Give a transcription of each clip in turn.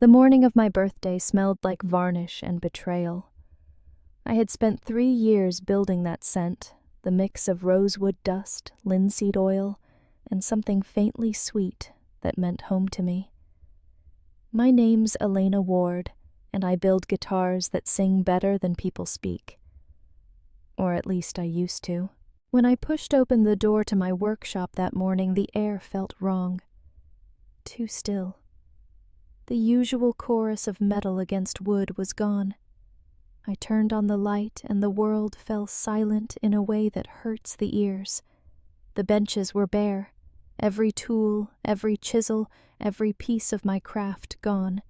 The morning of my birthday smelled like varnish and betrayal. I had spent 3 years building that scent, the mix of rosewood dust, linseed oil, and something faintly sweet that meant home to me. My name's Elena Ward, and I build guitars that sing better than people speak. Or at least I used to. When I pushed open the door to my workshop that morning, the air felt wrong. Too still. The usual chorus of metal against wood was gone. I turned on the light, and the world fell silent in a way that hurts the ears. The benches were bare, every tool, every chisel, every piece of my craft gone.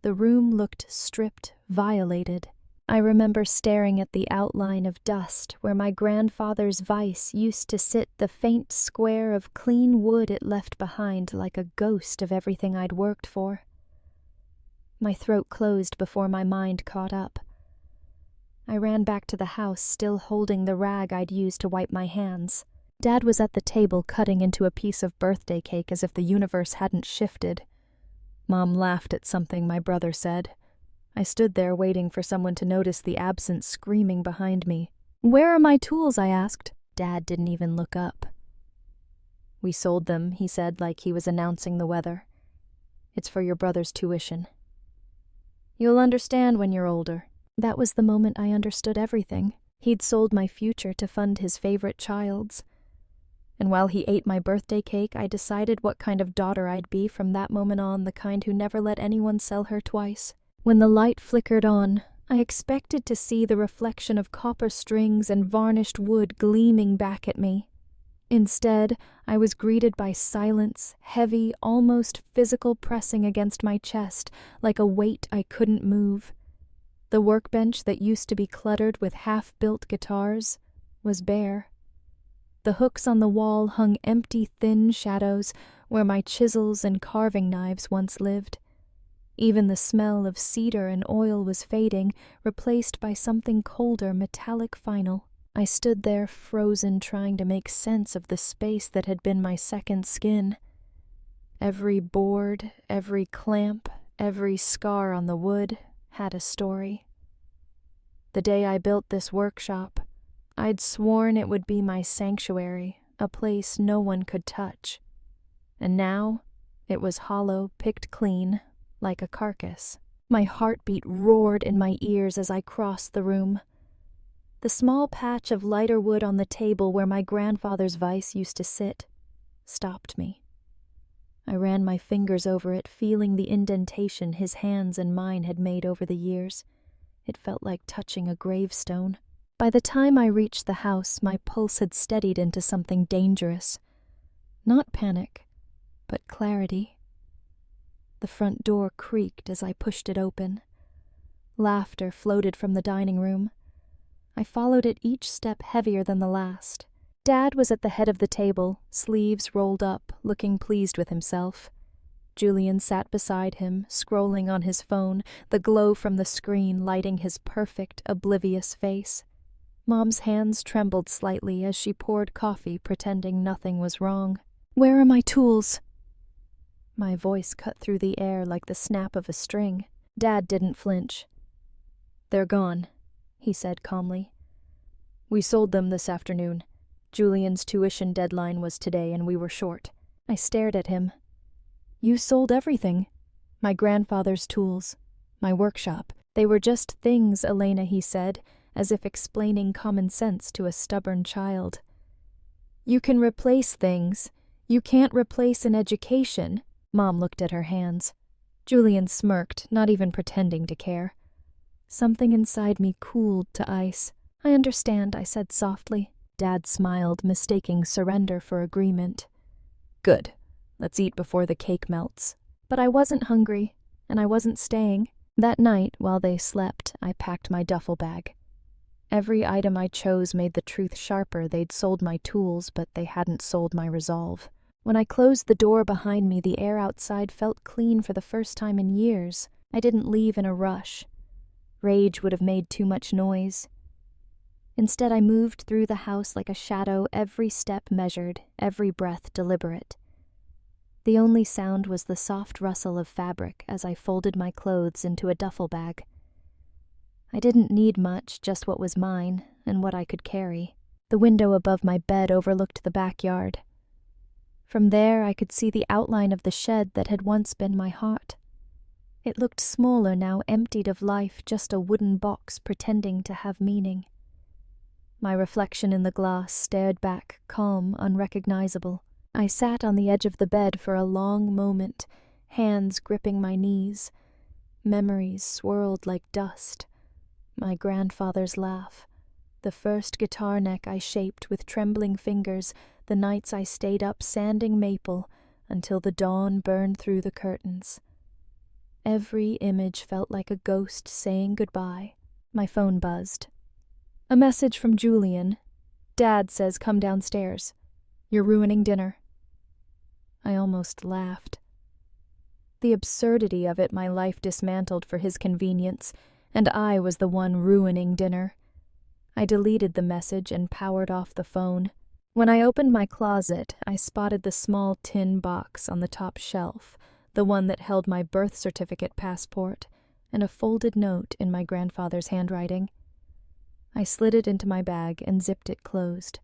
The room looked stripped, violated. I remember staring at the outline of dust where my grandfather's vise used to sit, the faint square of clean wood it left behind like a ghost of everything I'd worked for. My throat closed before my mind caught up. I ran back to the house, still holding the rag I'd used to wipe my hands. Dad was at the table cutting into a piece of birthday cake as if the universe hadn't shifted. Mom laughed at something my brother said. I stood there waiting for someone to notice the absent screaming behind me. "Where are my tools?" I asked. Dad didn't even look up. "We sold them," he said like he was announcing the weather. "It's for your brother's tuition. You'll understand when you're older." That was the moment I understood everything. He'd sold my future to fund his favorite child's. And while he ate my birthday cake, I decided what kind of daughter I'd be from that moment on, the kind who never let anyone sell her twice. When the light flickered on, I expected to see the reflection of copper strings and varnished wood gleaming back at me. Instead, I was greeted by silence, heavy, almost physical pressing against my chest, like a weight I couldn't move. The workbench that used to be cluttered with half-built guitars was bare. The hooks on the wall hung empty, thin shadows where my chisels and carving knives once lived. Even the smell of cedar and oil was fading, replaced by something colder, metallic final. I stood there frozen, trying to make sense of the space that had been my second skin. Every board, every clamp, every scar on the wood had a story. The day I built this workshop, I'd sworn it would be my sanctuary, a place no one could touch. And now, it was hollow, picked clean, like a carcass. My heartbeat roared in my ears as I crossed the room. The small patch of lighter wood on the table where my grandfather's vise used to sit stopped me. I ran my fingers over it, feeling the indentation his hands and mine had made over the years. It felt like touching a gravestone. By the time I reached the house, my pulse had steadied into something dangerous. Not panic, but clarity. The front door creaked as I pushed it open. Laughter floated from the dining room. I followed it each step heavier than the last. Dad was at the head of the table, sleeves rolled up, looking pleased with himself. Julian sat beside him, scrolling on his phone, the glow from the screen lighting his perfect, oblivious face. Mom's hands trembled slightly as she poured coffee, pretending nothing was wrong. "Where are my tools?" My voice cut through the air like the snap of a string. Dad didn't flinch. "They're gone," he said calmly. "We sold them this afternoon. Julian's tuition deadline was today, and we were short." I stared at him. "You sold everything." "My grandfather's tools. My workshop. They were just things, Elena," he said, as if explaining common sense to a stubborn child. "You can replace things. You can't replace an education." Mom looked at her hands. Julian smirked, not even pretending to care. Something inside me cooled to ice. "I understand," I said softly. Dad smiled, mistaking surrender for agreement. "Good. Let's eat before the cake melts." But I wasn't hungry, and I wasn't staying. That night, while they slept, I packed my duffel bag. Every item I chose made the truth sharper. They'd sold my tools, but they hadn't sold my resolve. When I closed the door behind me, the air outside felt clean for the first time in years. I didn't leave in a rush. Rage would have made too much noise. Instead, I moved through the house like a shadow, every step measured, every breath deliberate. The only sound was the soft rustle of fabric as I folded my clothes into a duffel bag. I didn't need much, just what was mine and what I could carry. The window above my bed overlooked the backyard. From there I could see the outline of the shed that had once been my heart. It looked smaller now, emptied of life, just a wooden box pretending to have meaning. My reflection in the glass stared back, calm, unrecognizable. I sat on the edge of the bed for a long moment, hands gripping my knees. Memories swirled like dust. My grandfather's laugh, the first guitar neck I shaped with trembling fingers, the nights I stayed up sanding maple until the dawn burned through the curtains. Every image felt like a ghost saying goodbye. My phone buzzed. A message from Julian. Dad says come downstairs. You're ruining dinner. I almost laughed. The absurdity of it my life dismantled for his convenience, and I was the one ruining dinner. I deleted the message and powered off the phone. When I opened my closet, I spotted the small tin box on the top shelf, the one that held my birth certificate passport, and a folded note in my grandfather's handwriting. I slid it into my bag and zipped it closed.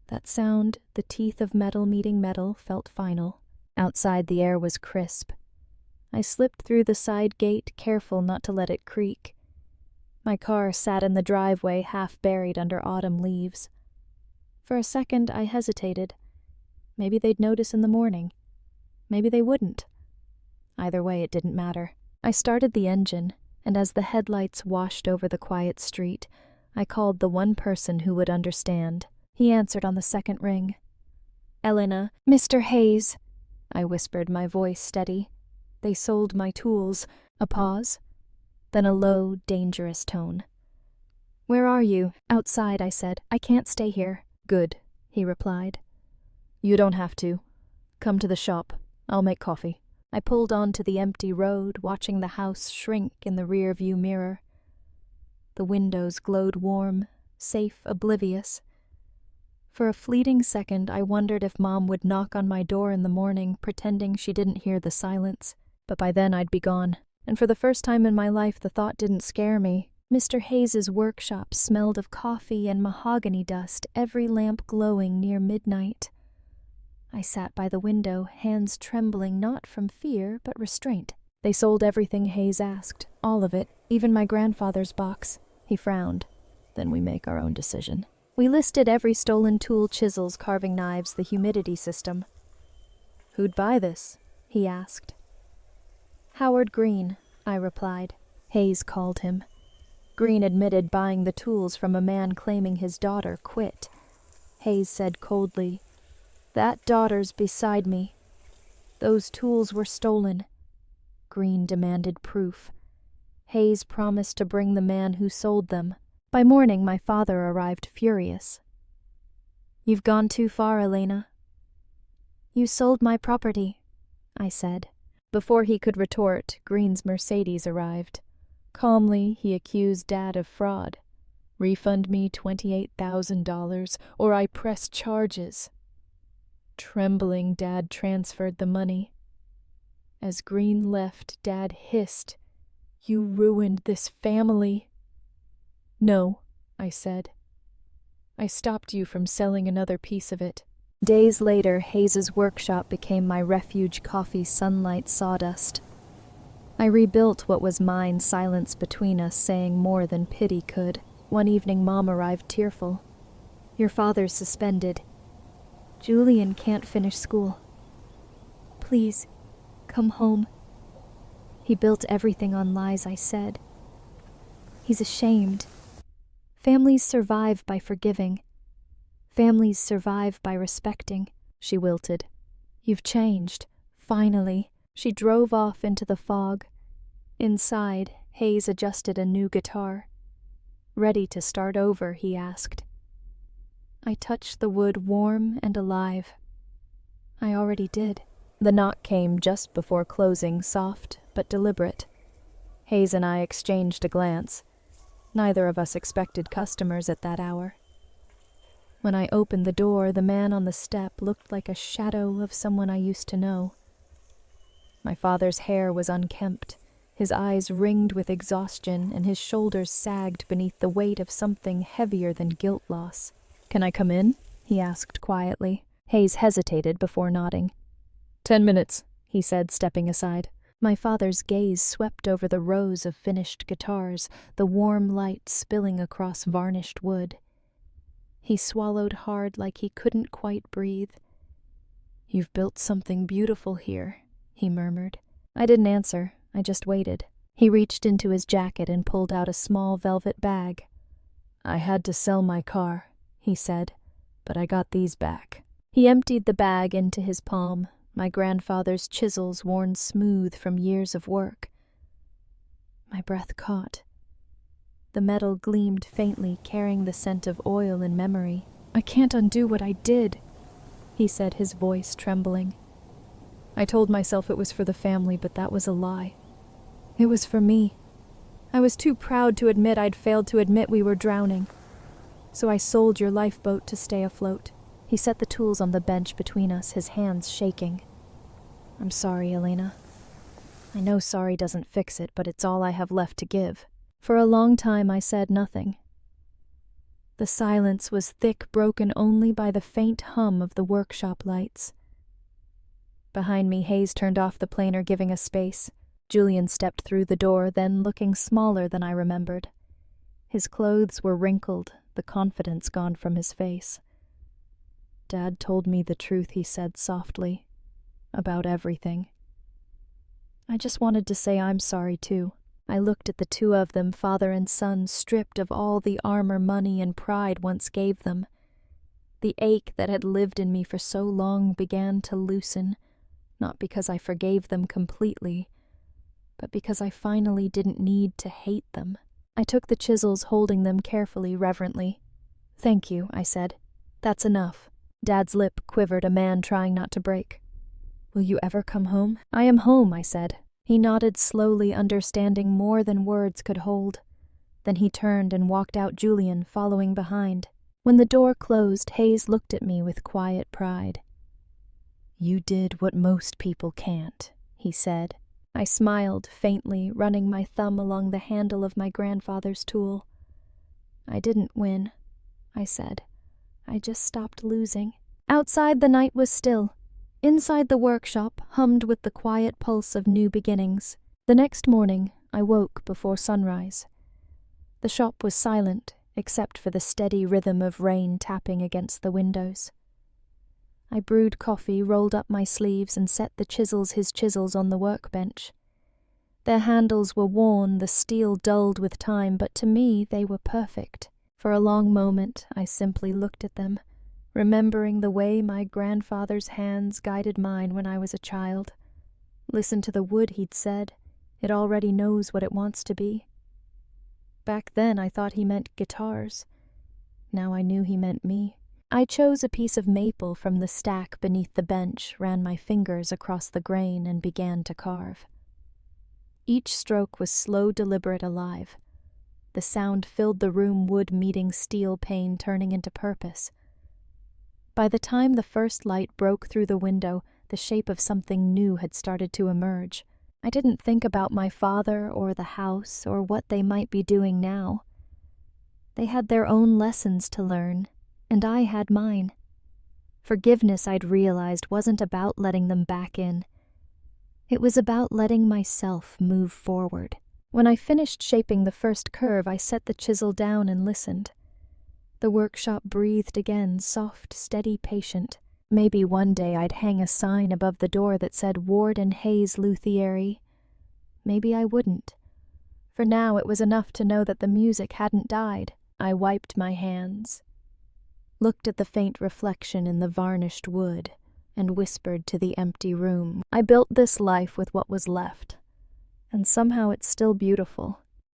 That sound, the teeth of metal meeting metal, felt final. Outside the air was crisp. I slipped through the side gate, careful not to let it creak. My car sat in the driveway, half buried under autumn leaves. For a second I hesitated. Maybe they'd notice in the morning. Maybe they wouldn't. Either way, it didn't matter. I started the engine, and as the headlights washed over the quiet street, I called the one person who would understand. He answered on the second ring. Elena, Mr. Hayes, I whispered, my voice steady. They sold my tools. A pause, then a low, dangerous tone. Where are you? Outside, I said. I can't stay here. Good, he replied. You don't have to. Come to the shop. I'll make coffee. I pulled onto the empty road, watching the house shrink in the rear-view mirror. The windows glowed warm, safe, oblivious. For a fleeting second, I wondered if Mom would knock on my door in the morning, pretending she didn't hear the silence. But by then I'd be gone, and for the first time in my life the thought didn't scare me. Mr. Hayes's workshop smelled of coffee and mahogany dust, every lamp glowing near midnight. I sat by the window, hands trembling not from fear but restraint. They sold everything Hayes asked, all of it, even my grandfather's box. He frowned. Then we make our own decision. We listed every stolen tool, chisels, carving knives, the humidity system. Who'd buy this? He asked. Howard Green, I replied. Hayes called him. Green admitted buying the tools from a man claiming his daughter quit. Hayes said coldly, That daughter's beside me. Those tools were stolen. Green demanded proof. Hayes promised to bring the man who sold them. By morning, my father arrived furious. You've gone too far, Elena. You sold my property, I said. Before he could retort, Green's Mercedes arrived. Calmly, he accused Dad of fraud. Refund me $28,000 or I press charges. Trembling, Dad transferred the money. As Green left, Dad hissed, You ruined this family. No, I said. I stopped you from selling another piece of it. Days later, Hayes's workshop became my refuge, coffee, sunlight, sawdust. I rebuilt what was mine, silence between us saying more than pity could. One evening, Mom arrived tearful. Your father's suspended. Julian can't finish school. Please, come home. He built everything on lies, I said. He's ashamed. Families survive by forgiving. Families survive by respecting, she wilted. You've changed. Finally. She drove off into the fog. Inside, Hayes adjusted a new guitar. Ready to start over, he asked. I touched the wood warm and alive. I already did. The knock came just before closing, soft but deliberate. Hayes and I exchanged a glance. Neither of us expected customers at that hour. When I opened the door, the man on the step looked like a shadow of someone I used to know. My father's hair was unkempt, his eyes ringed with exhaustion, and his shoulders sagged beneath the weight of something heavier than guilt loss. "Can I come in?" he asked quietly. Hayes hesitated before nodding. 10 minutes, he said, stepping aside. My father's gaze swept over the rows of finished guitars, the warm light spilling across varnished wood. He swallowed hard like he couldn't quite breathe. "You've built something beautiful here," he murmured. I didn't answer. I just waited. He reached into his jacket and pulled out a small velvet bag. "I had to sell my car," he said, "but I got these back." He emptied the bag into his palm, my grandfather's chisels worn smooth from years of work. My breath caught. The metal gleamed faintly, carrying the scent of oil and memory. "I can't undo what I did," he said, his voice trembling. I told myself it was for the family, but that was a lie. It was for me. I was too proud to admit I'd failed to admit we were drowning. So I sold your lifeboat to stay afloat. He set the tools on the bench between us, his hands shaking. "I'm sorry, Elena. I know sorry doesn't fix it, but it's all I have left to give." For a long time I said nothing. The silence was thick, broken only by the faint hum of the workshop lights. Behind me, Hayes turned off the planer, giving us space. Julian stepped through the door, then looking smaller than I remembered. His clothes were wrinkled, the confidence gone from his face. "Dad told me the truth," he said softly, "about everything." I just wanted to say I'm sorry, too. I looked at the two of them, father and son, stripped of all the armor money and pride once gave them. The ache that had lived in me for so long began to loosen, not because I forgave them completely, but because I finally didn't need to hate them. I took the chisels, holding them carefully, reverently. "Thank you," I said. "That's enough." Dad's lip quivered, a man trying not to break. "Will you ever come home?" "I am home," I said. He nodded slowly, understanding more than words could hold. Then he turned and walked out, Julian following behind. When the door closed, Hayes looked at me with quiet pride. "You did what most people can't," he said. I smiled faintly, running my thumb along the handle of my grandfather's tool. "I didn't win," I said. "I just stopped losing." Outside, the night was still. Inside, the workshop hummed with the quiet pulse of new beginnings. The next morning, I woke before sunrise. The shop was silent, except for the steady rhythm of rain tapping against the windows. I brewed coffee, rolled up my sleeves, and set his chisels on the workbench. Their handles were worn, the steel dulled with time, but to me they were perfect. For a long moment, I simply looked at them, remembering the way my grandfather's hands guided mine when I was a child. "Listen to the wood," he'd said. "It already knows what it wants to be." Back then I thought he meant guitars. Now I knew he meant me. I chose a piece of maple from the stack beneath the bench, ran my fingers across the grain, and began to carve. Each stroke was slow, deliberate, alive. The sound filled the room, wood meeting steel pane, turning into purpose. By the time the first light broke through the window, the shape of something new had started to emerge. I didn't think about my father or the house or what they might be doing now. They had their own lessons to learn, and I had mine. Forgiveness, I'd realized, wasn't about letting them back in. It was about letting myself move forward. When I finished shaping the first curve, I set the chisel down and listened. The workshop breathed again, soft, steady, patient. Maybe one day I'd hang a sign above the door that said Ward and Hayes Luthieri. Maybe I wouldn't. For now it was enough to know that the music hadn't died. I wiped my hands, looked at the faint reflection in the varnished wood, and whispered to the empty room. I built this life with what was left, and somehow it's still beautiful.